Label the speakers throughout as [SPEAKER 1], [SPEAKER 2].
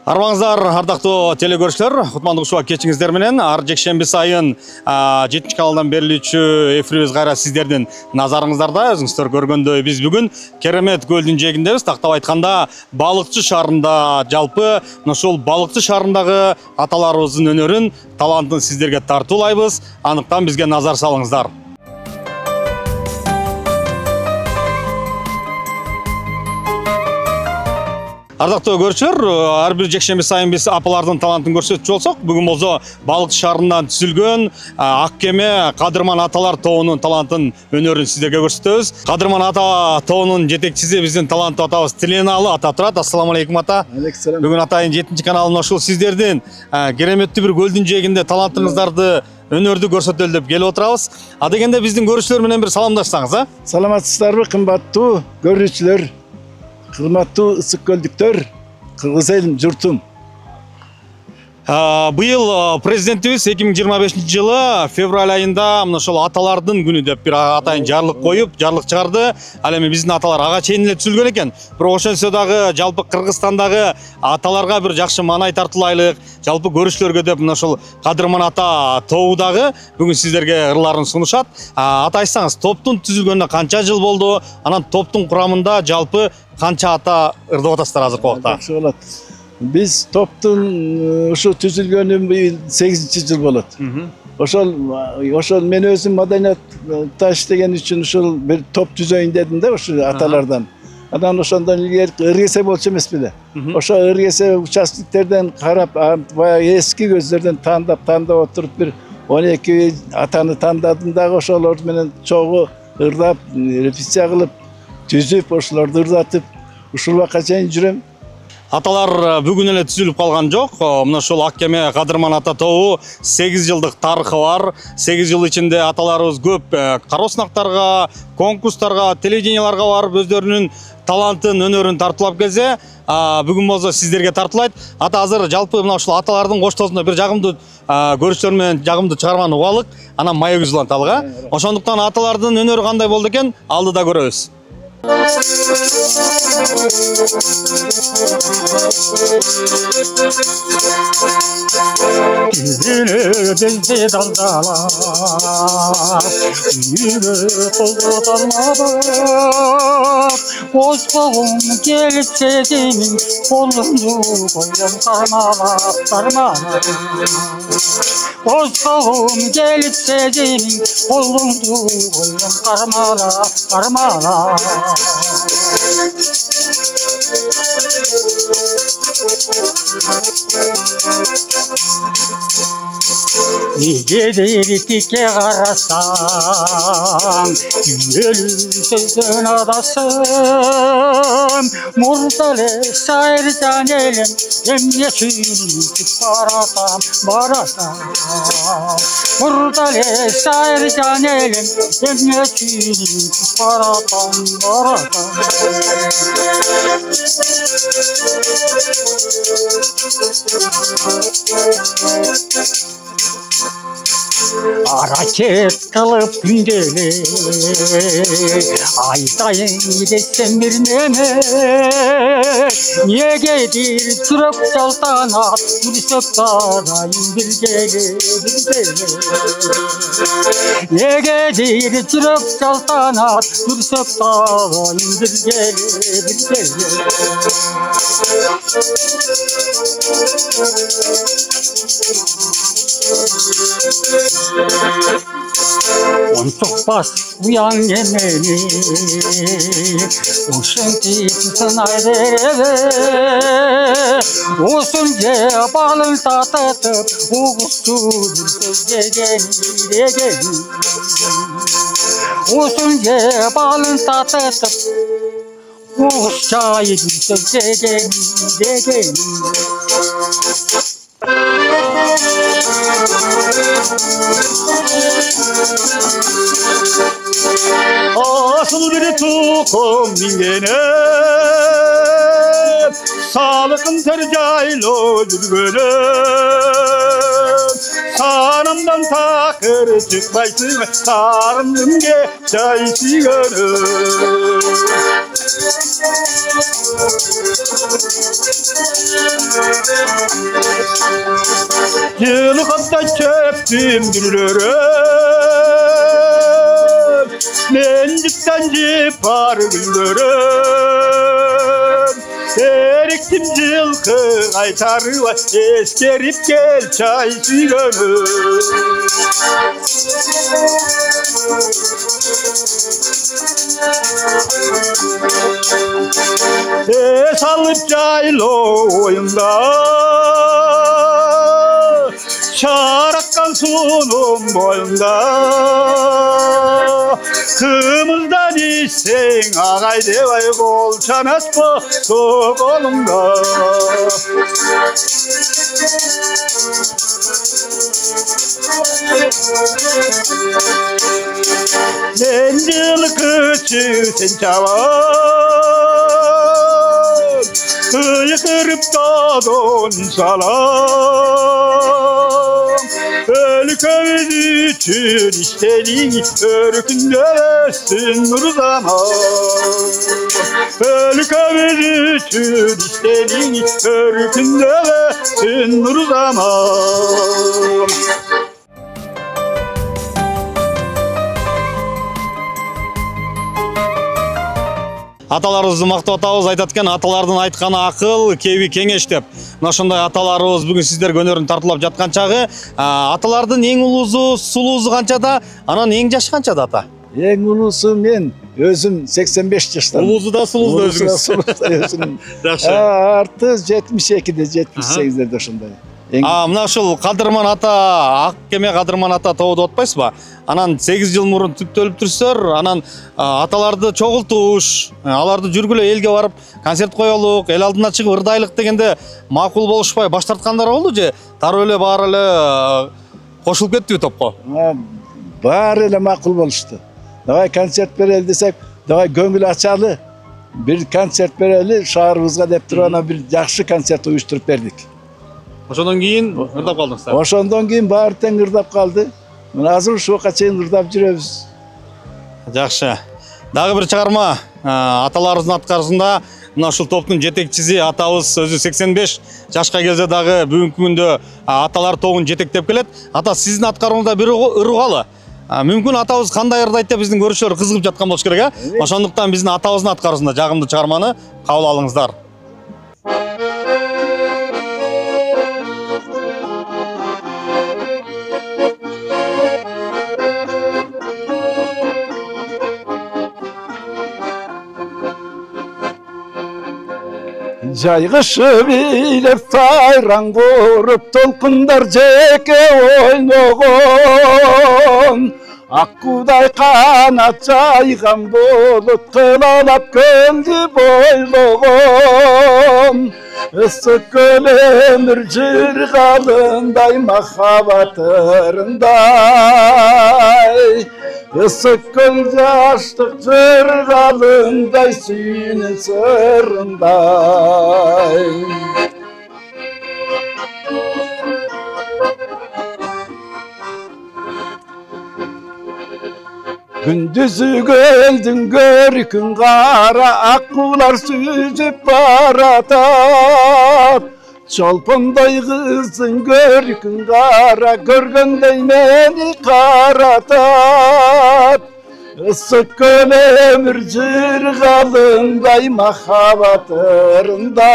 [SPEAKER 1] Армаңыздар, ардактуу телекөрүүчүлөр, кутмандуу шоу кечиңиздер менен ар жекшемби сайын 7 каналдан берилүүчү эфирибиз кайра сиздердин назарыңыздарда. Өзүңүздөр көргөндөй биз бүгүн Керемет көлдүн жээгиндебиз. Тактап айтканда, Балыкчы шаарында, жалпы ушул Балыкчы шаарындагы аталарыбыздын өнөрүн, талантын сиздерге тартуулайбыз. Анықтан бизге назар салыңыздар. Ардактуу көрүүчүлөр, ар бир жекшемби сайын биз апалардын талантын көрсөтчү болсок, бүгүн болсо Балыкчы шаарынан түзүлгөн Ак кеме Кадырман аталар тобунун талантын өнөрүн сиздерге көрсөтөбүз. Кадырман ата тобунун жетекчиси биздин таланттуу атабыз Тиленалы ата турат. Ассаламу алейкум ата.
[SPEAKER 2] Алейкум.
[SPEAKER 1] Бүгүн атайын 7 каналына ушул сиздердин кереметтүү бир көлдүн жээгинде талантыңыздарды өнөрдү көрсөтөлү деп келип отурабыз. А дегенде биздин көрүүчүлөр менен бир саламдашсаңыз, а?
[SPEAKER 2] Саламатсыздарбы, кымбаттуу көрүүчүлөр, кымбаттуу ысык көлдүктөр, кыргыз элим, журтум.
[SPEAKER 1] Быйыл президентибиз 2025 жылы февраль айында мына ошол аталардын күнү деп бир атайын жарлык коюп, жарлык чыгарды. Ал эми биздин аталар ага чейин эле түзүлгөн экен. Бирок ошентсе дагы жалпы Кыргызстандагы аталарга бир жакшы маанай тартуулайлык, жалпы көрүүчүлөргө деп мына ошол Кадырман ата тобу дагы бүгүн сиздерге ырларын сунушат. Ата айтсаңыз, топтун түзүлгөнүнө канча жыл болду? Анан топтун курамында жалпы канча ата ырдап атасыздар азыркы убакта?
[SPEAKER 2] Жакшы болот. Биз топтун ушу түзүлгөнү быйыл 8-жыл болот. Ошол мен өзүм маданият таш деген үчүн ушул бир топ түзөйүн дедим да, ушу аталардан. Анан ошондон илгери ыргесе болчу эмес беле. Ошо ыргесе участктерден карап, баягы эски көздөрдөн тандап отуруп бир 12 атаны тандадым дагы, ошолор менен чогуу ырдап, репетиция кылып, түзүп, ошолорду ырдатып, ушул убакка чейин жүрөм.
[SPEAKER 1] Аталар бүгүн эле түзүлүп калган жок. Мына ошол Ак кеме Кадырман ата тобу 8 жылдык тарыхы бар. 8 жыл ичинде аталарыбыз көп кароо сынактарга, конкурстарга, телевиденияларга барып өздөрүнүн талантын, өнөрүн тартуулап келсе, бүгүн болсо сиздерге тартуулайт. Ата азыр жалпы мына ушул аталардын коштоосунда бир жагымдуу көрүүчүлөр менен жагымдуу чыгарманы угалык, анан маек үзүланталык, а? Ошондуктан аталардын өнөрү кандай болду экен, алдыда көрөбүз.
[SPEAKER 3] Bizde dalgalar, yürü kollarına Koşkağım gelipse demin, kolunu koyam karmala. Koşkağım gelipse demin, kolunu koyam karmala. Nicedir tike karasan, ölüm sözün adasın. Murdale sayırcan elim, emniyetini baratam. Murdale sayırcan elim, emniyetini baratam. Hareket kılıp gündeli, aytayın desem bir neme. Niye gelir çürük çaltana, yürsek karayın bir geli. Niye gelir çürük çaltana, yürsek karayın bir geli. Onçuk bas uyan yemeni, uşunti tutun ayrı. Usunca balın tatıp, uğuştur sözce geli. Usunca balın tatıp, uğuşçayı sözce geli.
[SPEAKER 4] Asıl bir tukum mingene
[SPEAKER 1] salkın ter jaylo жүргөнүм санамдан такыр чыкпайсың сағындымге жай сүйгөнүм жылқыда көптім дүрлөрім мен жіптен жеп бар гүлдөрім еріктім жылқы қайтарыла ескеріп кел чай сүйгөнім салып жайлы ойында шараққан суның бойында қымыздан ішсең ағай деп ай қол шанаспа сол қолыңда мен жылқышы сен чабан ұйқырып дадон салам өлкөбүз үчүн иштедиң өркүндөбөссүн нур заман өлкөбүз үчүн иштедиң өркүндөбөссүн нур заман Аталарыбызды мактап атабыз, айтат экен, аталардын айтканы акыл, кеби кеңеш деп. Мына ошондой аталарыбыз бүгүн сиздерге өнөрүн тартуулап жаткан чагы, аталардын эң улуусу, сулуусу канчада, анан эң жашы канчада ата?
[SPEAKER 2] Эң улуусу мен өзүм 85 жаштамын.
[SPEAKER 1] Улуусу да сулуусу да өзүңүз. Жакшы.
[SPEAKER 2] Арты 72-де, 78-дерде ошондой.
[SPEAKER 1] Мына ушул Кадырман ата, Ак кеме Кадырман ата тобу деп атпайсызбы? Анан 8 жыл мурун түптөлүп жүрсөөр, анан аталарды чогултуш, аларды жүргүлө элге барып концерт коелук, эл алдына чыгып ырдайлык дегенде макул болушпай баш тарткандар болду же? Дароо эле баары эле кошулуп кеттиби топко?
[SPEAKER 2] Баары эле макул болушту. Давай концерт берели десек, давай көңүл ачалы. Бир концерт берели шаарыбызга деп туруп анан бир жакшы концерт уюштуруп бердик.
[SPEAKER 1] Ошондон кийин ырдап калдыңыздар.
[SPEAKER 2] Ошондон кийин баары тең ырдап калды. Мына азыр ушуга чейин ырдап жүрөбүз.
[SPEAKER 1] Жакшы. Дагы бир чыгарма аталарыбыздын аткарысында мына ушул топтун жетекчиси атабыз өзү 85 жашка келсе дагы бүгүнкү күндө аталар тобун жетектеп келет. Ата сиздин аткарууңузда бир ыргалы. Мүмкүн атабыз кандай ырдайт деп биздин көрүүчүлөр кызыгып жаткан болуш керек, Ошондуктан биздин атабыздын аткарысында жагымдуу чыгарманы кабыл алыңыздар.
[SPEAKER 2] Жайгышып илеп сайран куруп толкундар жеке ойногон Аккудай канат жайган болуп кылалап көлдү бойлогон Ысык көл өмүр жыргалындай махабат ырындай Ысык көл жаштык жыргалындай сүйүүнүн сырындай Күндүзү көлдүн көркүн кара аккулар сүзүп баратат Чолпондой кыздын көркүн кара көргөндөй мени каратат Ысык көл өмүр жыргалындай махабат ырындай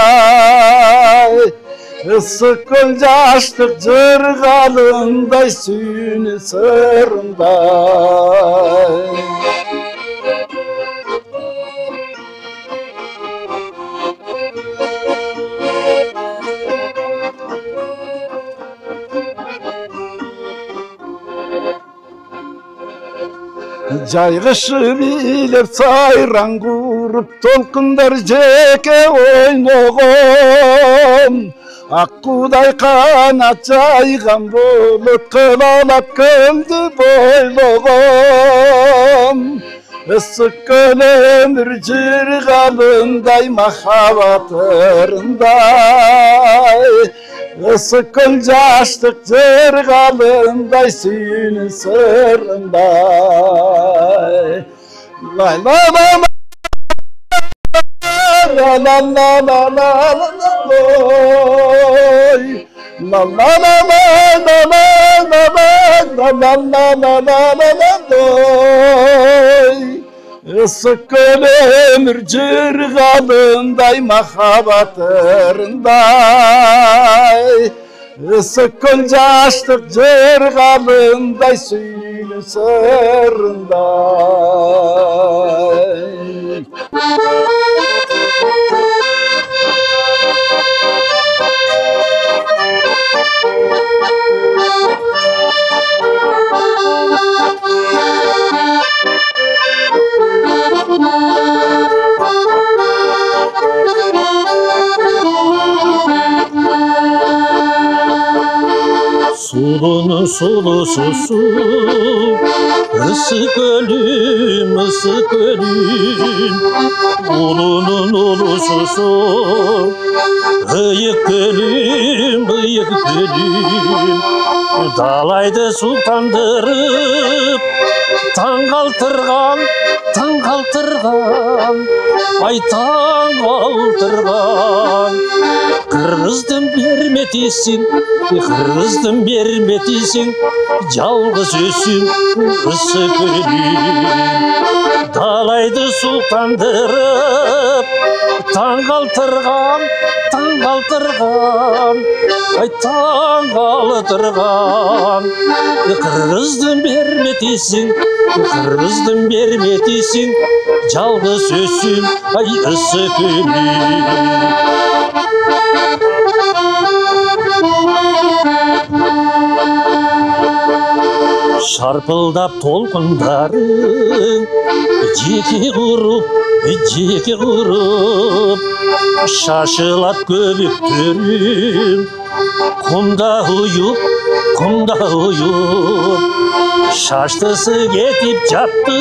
[SPEAKER 2] Ысык көл жаштык жыргалындай сүйүүнүн сырындай Жайгышып илеп сайран куруп толкундар жеке ойногон Аккудай канат жайган болуп кылалап көлдү бойлогон Isık ömür cırgalınday mahabatırınday Isıkın caştık cırgalınday suyunun sırrınday Lay la la la la la la la la La la la la la la la la la la la la la Isık ömür cırgalınday mahabatırınday Isık caştık cırgalınday suyun sırrınday
[SPEAKER 4] Sulunun sulusu su, ısık ölüm, ısık ölüm. Ulunun ulusu su, ıyık ölüm, ıyık ölüm. Dalaydı sultandırıp, tangaltırgan, tangaltırgan. Ay tangaltırgan. Kırgızdım bermetisin, kırgızdım bermetisin, жалғыз өсім ысык ölüm. Dalaydı sultandırıp, tangaltırgan, tangaltırgan, ay tangaltırgan. Kırgızdım bermetisin, kırgızdım bermetisin, жалғыз өсім ay ысык ölüm. Şarpıldap толқындарың жеке құрып шашылат көбіктерің құмда ұйып шаштысы кетіп жатты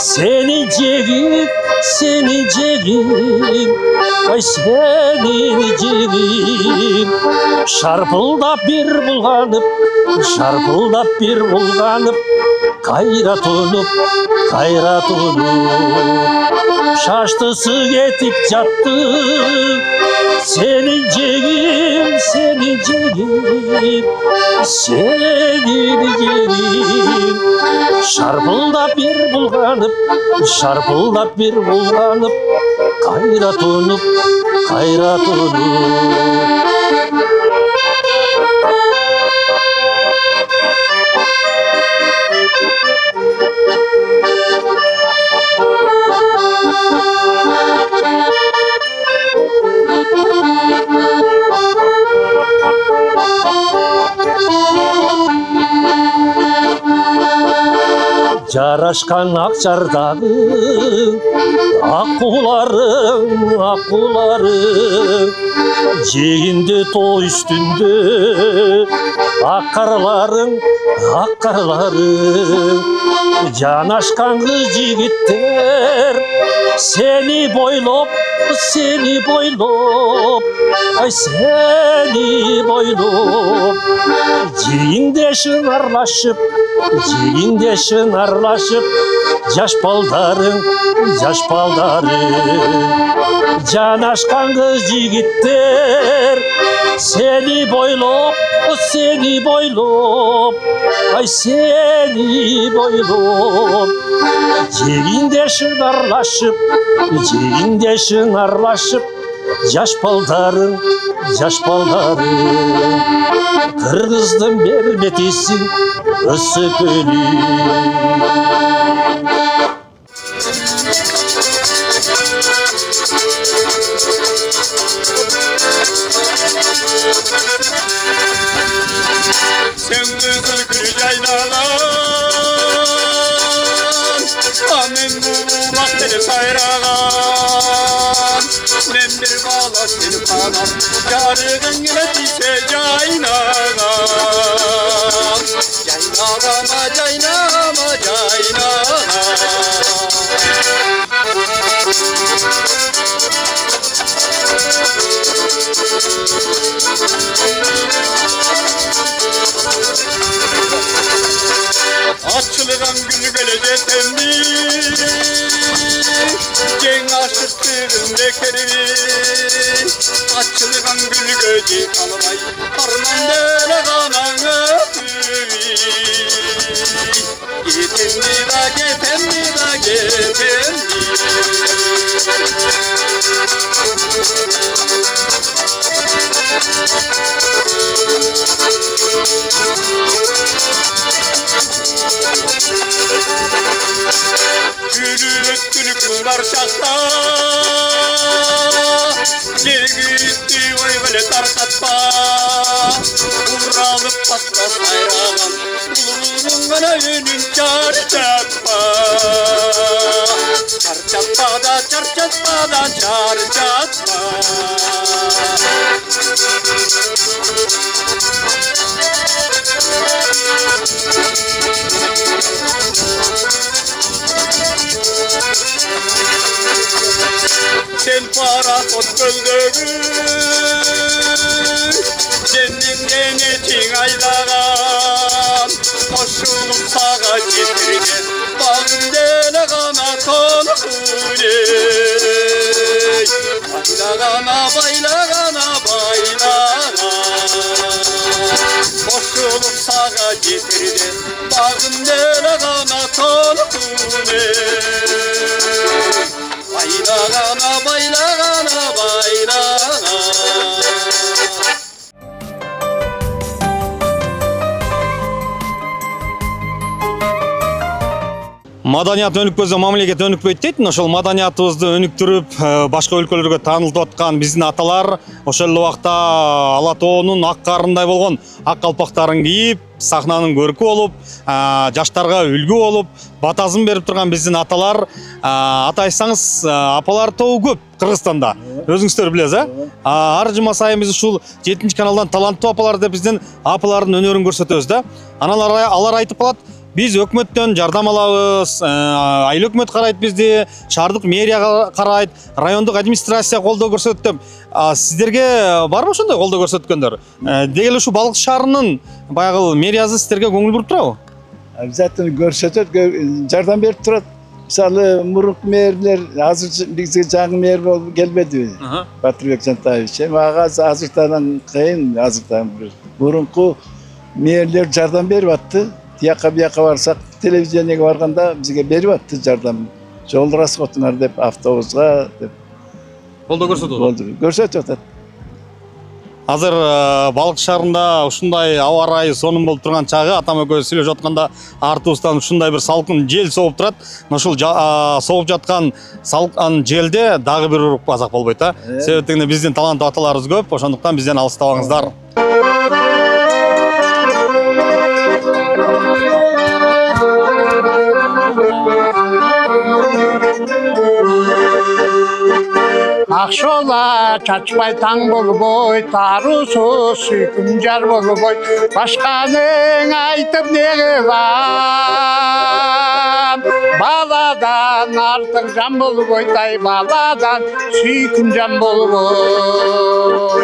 [SPEAKER 4] сені жегіп ай сені жегіп шарпылдап бір бұлғанып қайрат ұнып шаштысы кетіп жатты сені жегіп шарпылдап бір бұлғанып қайрат ұнып жарашқан ақжардағы аққуларың жегінде той үстінде аққарларың жанашқан қыз жігіттер сені бойлап ай сені бойлап жегінде шынарлашып жаш балдарың жанашқан қыз жігіттер сені бойлап ай сені бойлап жегінде шынарлашып жаш балдарың кыргыздың бербетесің ысык ölüm.
[SPEAKER 1] Sen kızıl jaynalan amen burak seni sayrağan men bir bala seni kanam yarığın yine dise jaynağan jaynağama
[SPEAKER 5] Açılgan gül gelecek emmi Ceng aşıktırın bekerimi Açılgan gül göcek almay Harman dele kananı Getemmi da getemmi da getemmi Gülük var şakta Gelgitti oy böyle tarkatma Uğralıp patla sayralan Bulunun bana yönün çarçatma Çarçatma da çarçatma da çarçatma Sen para ot göldürür Senin denetin aylagan Koşulup sağa getirgen Bağın dele gana konuley Baylagana baylagana baylagana Koşulup sağa getirgen Bağın dele gana konuley Baylagana baylagana baylagana
[SPEAKER 1] Маданият өнүкпөсө мамлекет өнүкпөйт дейт. Ошол маданиятыбызды өнүктүрүп, башка өлкөлөргө таанылтып аткан биздин аталар ошол эле убакта Ала тоонун ак карындай болгон ак калпактарын кийип, сахнанын көркү болуп, жаштарга үлгү болуп, батасын берип турган биздин аталар, ата айтсаңыз, апалар тобу көп Кыргызстанда. Өзүңүздөр билесиз, ар жума сайын биз ушул 7 каналдан таланттуу апалар деп биздин апалардын өнөрүн көрсөтөбүз да. Анан алар айтып калат, биз өкмөттөн жардам алабыз, айыл өкмөт карайт бизди, шаардык мэрия карайт, райондук администрация колдоо көрсөтөт деп. Сиздерге барбы ошондой колдоо көрсөткөндөр? Дегеле ушу Балык шаарынын баягы мэриясы сиздерге көңүл буруп турабы?
[SPEAKER 2] Обязательно көрсөтөт, жардам берип турат. Мисалы мурунку мэрлер азыр бизге жаңы мэр болуп келбеди. Батырбек Жантаевич. Ага азыртадан кыйын, азыртан мурунку мэрлер жардам берип атты. Тияка бияка барсак, телевизионге барганда бизге берип атты жардам. Жол расходуңар деп, автобуска деп.
[SPEAKER 1] Колдоо көрсөтөт.
[SPEAKER 2] Көрсөтүп атат.
[SPEAKER 1] Азыр Балык шаарында ушундай аба ырайы сонун болуп турган чагы, атам экөөбүз сүйлөшүп атканда артыбыздан ушундай бир салкын жел согуп турат. Ошол согуп жаткан салкын желде дагы бир урук азак болбойт, себептен биздин таланттуу аталарыбыз көп, ошондуктан бизден алыстабаңыздар.
[SPEAKER 6] Акшола чачпай таң болбой, тарусу сүйкүм жар болбой, башканын айтып неге бар? Баладан артык жан болбой, тай баладан сүйкүм жан болбой.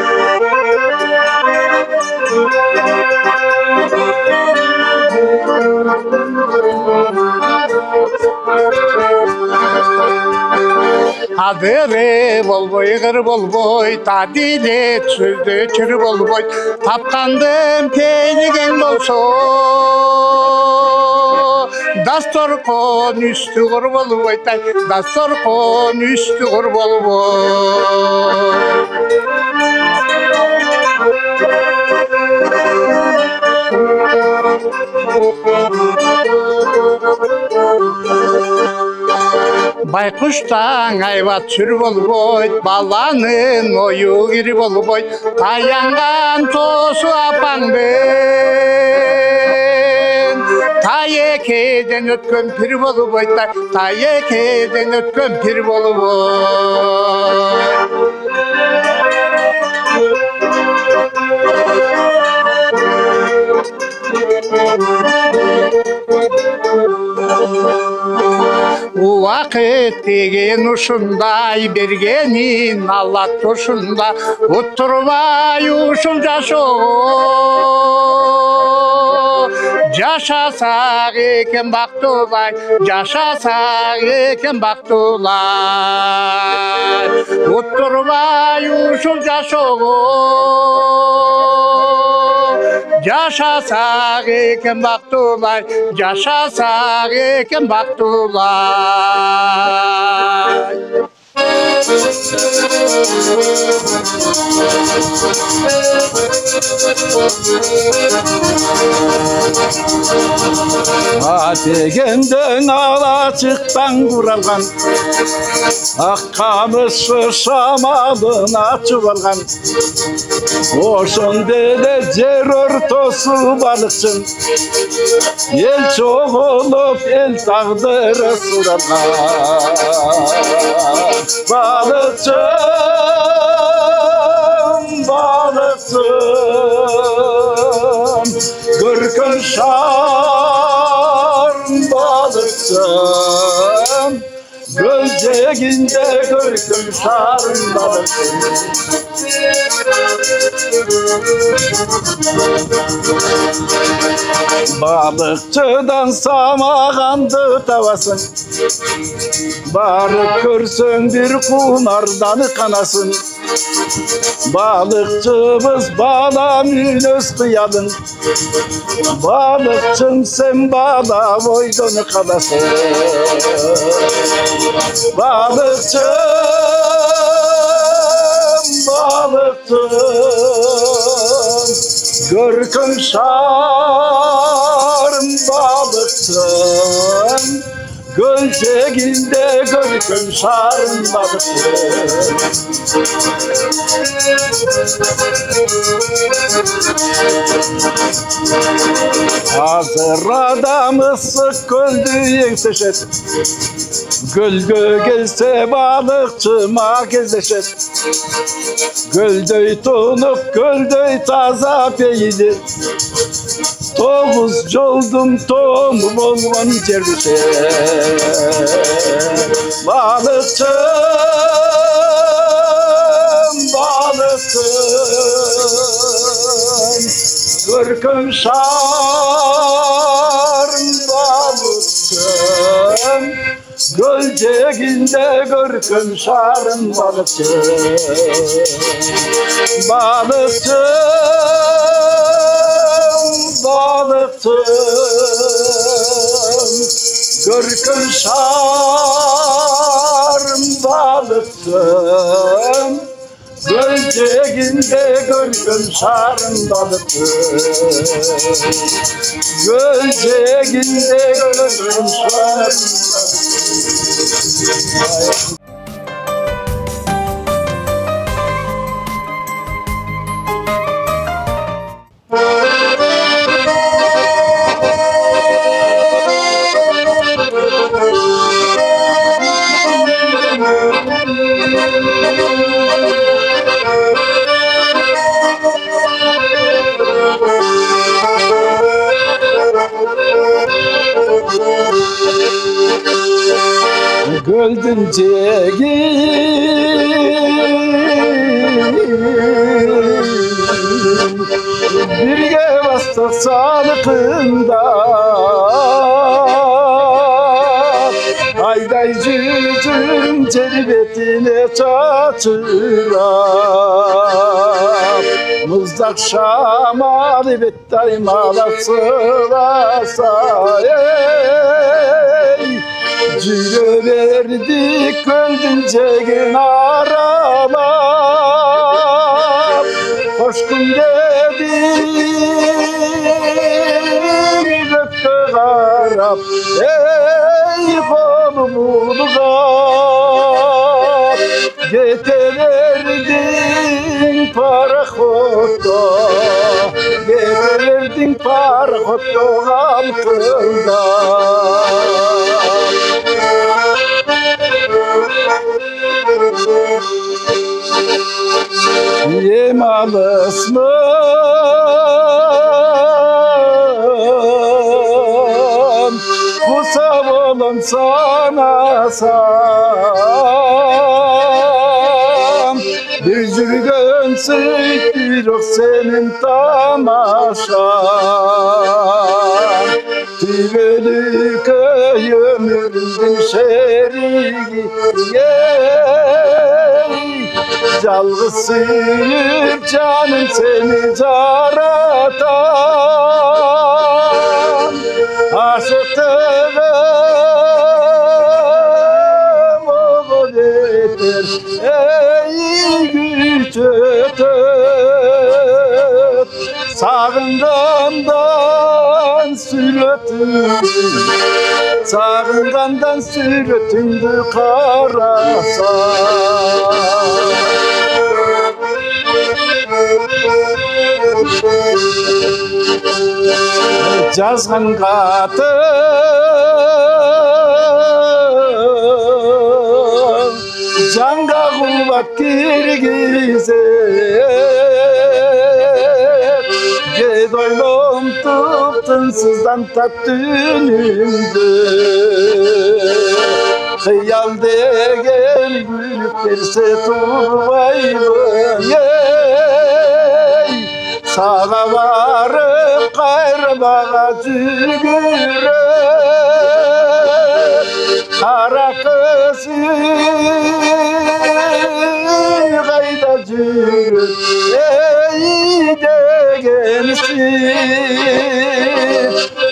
[SPEAKER 6] Адыры болбой, ығыр болбой, тадилет сөзді чыр болбой, тапқандым пейлеген болсо, дасторкон үсті құр болбой, дасторкон үсті құр болбой. Байкуштан айбат сүр болбойт, баланын ою кири болбойт, таянган тоосу апаңдын. Таекеден өткөн пир болбойт, таекеден өткөн пир болбойт. Vakit деген ушундай бергенин алат ушунда утурбай ушул жашоо жашасак экен бактуулай жашасак экен бактуулай утурбай ушул жашоо жашасак экен бактуулай жашасак экен бактуулай
[SPEAKER 2] Degenden alaçıktan kuralgan Ak kamışı şamalına çuvalgan Oşun dede cer ortosu balıkçın El çok olup el tağdırı suralgan Balıkçın, balıkçın Gırkın şarm balıkçın Gölceginde gırkın şarm balıkçın Balıkçıdan samağandı tavasın Barıp görsün bir kunardanı kanasın Balıkçımız balamın öz kıyalın Balıkçım sen bala boydunu kalasın Balıkçım, balıkçım Görkün şarm balıkçım Gölceginde görkün şarm balıkçım Hazır adamı sık göldüğün seçet Gölge gelse balıkçıma gezleşet Göldöy tonup göldöy taza peyli Toğuz coldum tomum olman cervişe Balıkçım, balıkçım Gırkın şarm balıkçım Gölceginde gırkın şarm balıkçım Balıkçım, balıkçım Gırkın şarm balıkçım Gölceginde gırkın şarm balıkçım Gölceginde gırkın şarm balıkçım Göldün cegin Birge bastık sağlıkında Hayday cücüm celibetine çaçırap Mızdak şamali bettay malasılasa Cüre verdik göldün cegin aralap Hoşkun dedim gökte garap Ey kolumu gap Getelerdin parahotta Getelerdin parahotta halkında Yemalısın Kusam oğlum sana karasam bir жүргөн сөйтүрөк сенин тамашам түйгөлүк өмүрүмдүн шериги жалгыз сүйүп жаным сени жаратам ашыктыгым огол этер güç öter sağıngandan sürütündü karasa жазган катын жанга кубат киргизет кет ойлом тынсыздан таттуу үнүмдү кыял деген күлүп берсе турбаймын сага барып кайрыбага жүгүрөп кара көзүң кайда жүрөт дегенсиң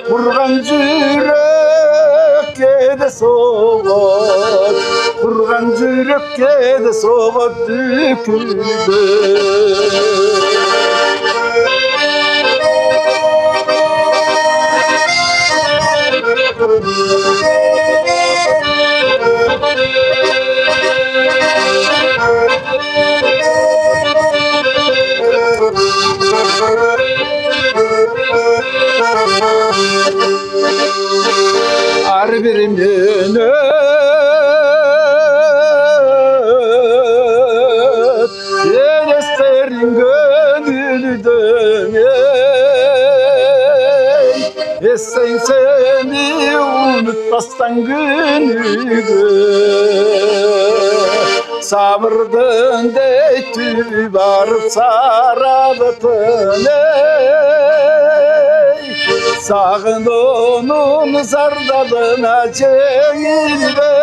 [SPEAKER 2] курган жүрөккө да согот курган жүрөккө да согот дүкүлдө ар бир менөт элестериң көңүлдө эсең сени унутпастан күнүгө сабырдын дейтү барып сарабытын сагынуунун зардабына жеңилбе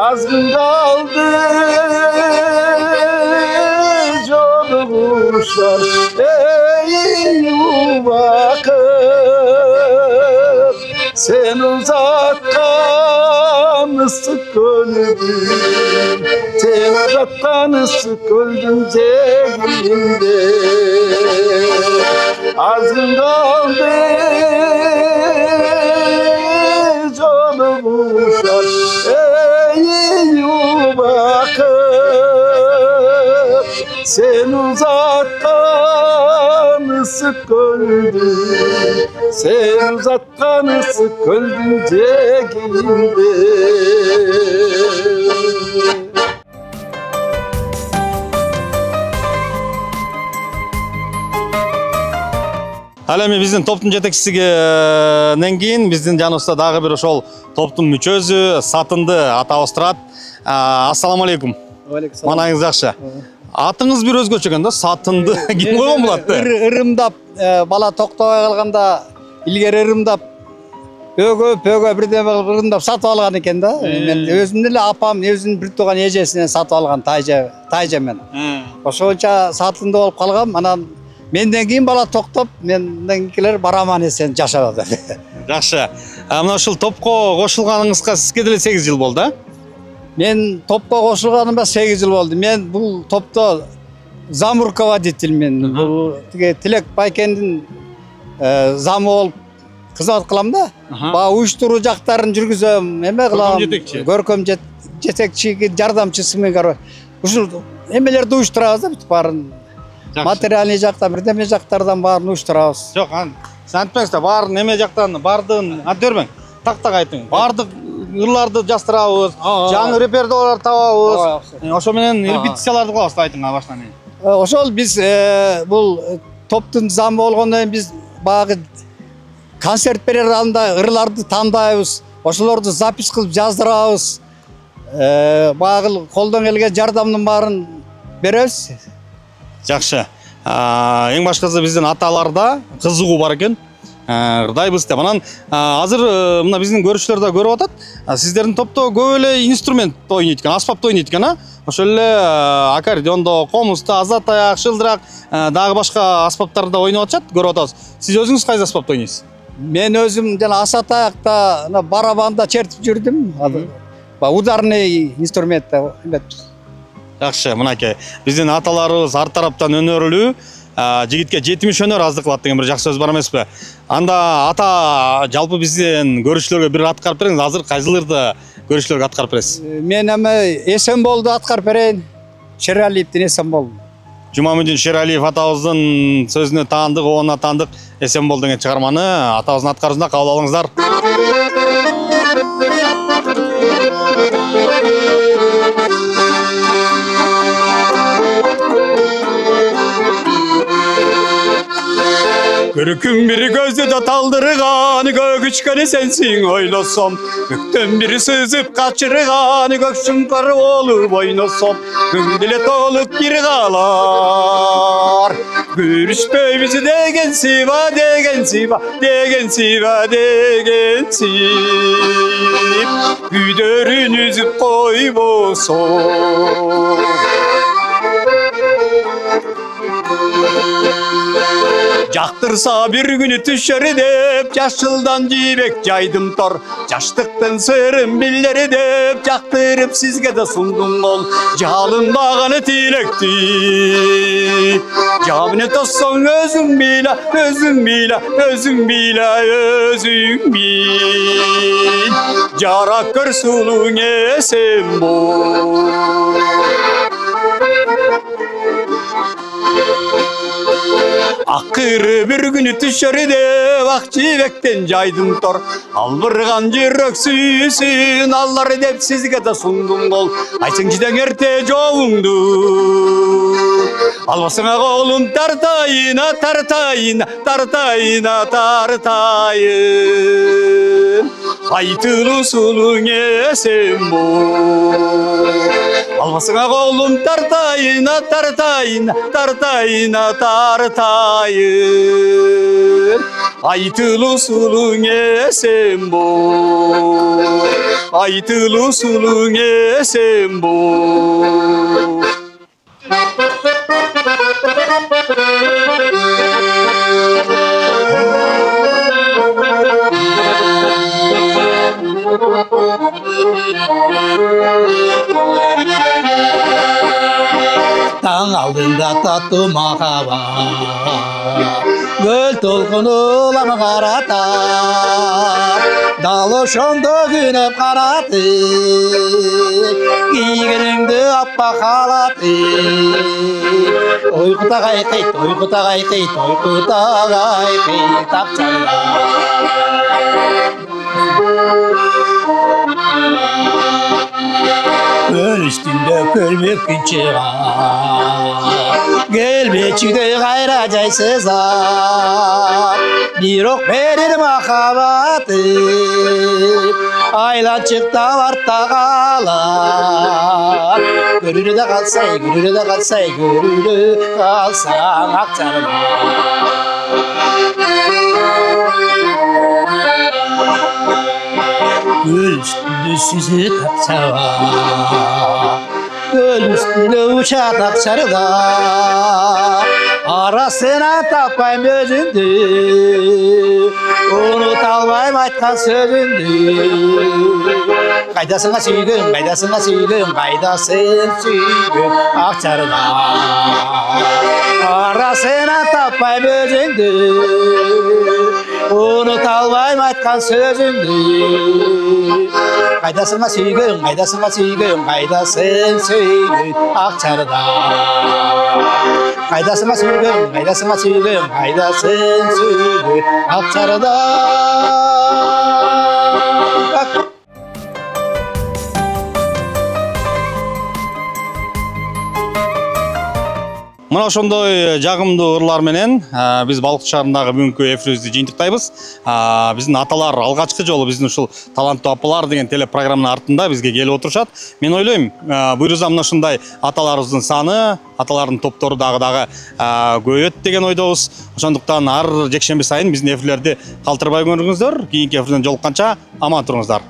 [SPEAKER 2] аз күн калды жолугушар убакыт сен узаткан ысык көлдүн сен узаткан ысык көлдүн жээгинде аз күн калды жолугушар убакыт сен узаткан ысык көлдүн сен узаткан ысык көлдүн жээгинде
[SPEAKER 1] Ал эми биздин топтун жетекчисинен кийин биздин жаныбызда дагы бир ошол топтун мүчөсү Сатынды атабыз турат. Ассаламу алейкум. Манайыңыз жакшы. Атыңыз бир өзгөчө экен да, Сатынды. Ким койгон болот?
[SPEAKER 7] Ырымдап бала токтобой калганда илгери ырымдап пөгө бирдеме кылып ырымдап сатып алган экен да. Мен өзүм эле апам өзүнүн бир тууган эжесинен сатып алган тайжа мен. Ошонча Сатынды болуп калгам. Анан менден кийин бала токтоп, менден кийинкилер бараман эсен жашап атат.
[SPEAKER 1] Жакшы. Мына ушул топко кошулганыңызга сизге деле 8 жыл болду, а?
[SPEAKER 7] Мен топко кошулганыма 8 жыл болду. Мен бул топто зам руководительмен. Бул Тилек Байкендин замы болуп кызмат кылам да. Баа уюштуруу жактарын жүргүзөм, эме кылам. Көркөм жетекчи жардамчысымын. Ушул эмелерди уюштурабыз да бүт баарын. Материальный жактан, бирдеме жактардан баарын уюштурабыз.
[SPEAKER 1] Жок, сен айтпаңыз да, баарын эме жактан, бардын, айтып бербең. Так айтың. Бардык ырларды жастырабыз, жаңы репертуарлар табабыз. Ошо менен репетицияларды кылабыз айтың баштан.
[SPEAKER 7] Ошол биз бул топтун замы болгондон кийин биз багы концерт берер алдында ырларды тандайбыз. ошолорду запись кылып жаздырабыз. Багыл колдон келген жардамдын баарын беребиз.
[SPEAKER 1] Жакшы. Эң башкысы биздин аталарда кызыгуу бар экен. Ырдайбыз деп. Анан азыр мына биздин көрүүчүлөр да көрүп атат. Сиздердин топто көп эле инструмент ойнойт экен, аспапты ойнойт экен, а? Ошол эле аккордеондо, комузда, азат аяк, шылдырак, дагы башка аспаптарда ойноп атышат, көрүп атабыз. Сиз өзүңүз кайсы аспапты ойнойсуз?
[SPEAKER 7] Мен өзүм жана асат аякта, барабанда чертип жүрдүм. Ударный инструментте эметтиз.
[SPEAKER 1] Жакшы, мынакей. Биздин аталарыбыз ар тараптан өнөрлүү. Жигитке 70 өнөр аздык кылат деген бир жакшы сөз бар эмеспи? Анда ата жалпы биздин көрүүчүлөргө бир аткарып бериңиз. Азыр кайсыларды көрүүчүлөргө аткарып бересиз?
[SPEAKER 7] Мен эми Эсенболду аткарып берейин. Шералиевдин Эсенбол.
[SPEAKER 1] Жумамедин Шералиев атабыздын сөзүнө таандык, оона таандык Эсенбол деген чыгарманы атабыздын аткаруусунда кабыл алыңыздар. Көркүм бир көздү да талдырган, көгүчкөнү сенсиң ойлосом. Көктөн бир сызып качырган, көксүң кар болуп ойносом. Көңүл эле толуп бир калар. Көрүшпөйбүз деген сыйба, деген сыйба, деген сыйба, деген сыйп. Күйдөрүн үзүп койбосом. Жактырса бир күнү түшөр деп, жашылдан жибек жайдым тор. Жаштыктын сырын билер деп, жактырып сизге да сундум ол. Жалынбаган тилекти. Жамыны тоссоң өзүң била, өзүң била, өзүң била, өзүң бил. Жара көрсүлүң Эсенбол. Акыры bir günü düşeride ак жибектен жайдым тор. Албырган жүрөк сүйсүн аллар деп сизге да сундум кол. Айтсың жидең эрте жоуңду. Албасыңа колум тартайына, тартайына, тартайына, тартайын. Айтылуу сулуң Эсенбол. Албасыңа колум тартайына, тартайына, тартайына, тартайын. Айтылуу сулуң Эсенбол. Айтылуу сулуң Эсенбол.
[SPEAKER 8] Таң алдында тату махаббат, гүл толқыны ұлан қаратар, дал ошондо күнөп каратып, кийгениңди аппак халатып. Ойкута кайкыйт, ойкута кайкыйт, ойкута кайкыйт акчалар. Көл üstünde kölbek gün çıgar, gelbekçide gayra jaysızar. Bir ok verir makabatım, aylançıkta varta kalar. Görülü de kalsay, görülü de kalsay, görülü kalsan akçarlar. Göl üstünde sizi takçava, göl üstünde uça takçarda. Arasına tapayım özündü, unut almayım aytkan sözündü. Kaydasına süygün, kaydasına süygün, kaydasın süygün akçarda. Arasına tapayım özündü, unut almayım aytkan sözündü. Kaydasına süygün, kaydasına süygün, kaydasın süygün akçarda. Kaydasına süygün, kaydasına süygün, kaydasın süygün akçarda.
[SPEAKER 1] Мына Мына ошондой жагымдуу ырлар менен биз балык шаарындагы бүгүнкү эфирибизди жыйынтыктайбыз. Биздин аталар алгачкы жолу биздин ушул таланттуу апалар деген телепрограмманын артында бизге келип отурушат. Мен ойлойм, буйруза мына ушундай аталарыбыздын саны, аталардын топтору дагы көбөйөт деген ойдобуз. Ошондуктан ар жекшемби сайын биздин эфирлерди калтырбай көрүңүздөр. Кийинки эфирден жолукканча аман туруңуздар.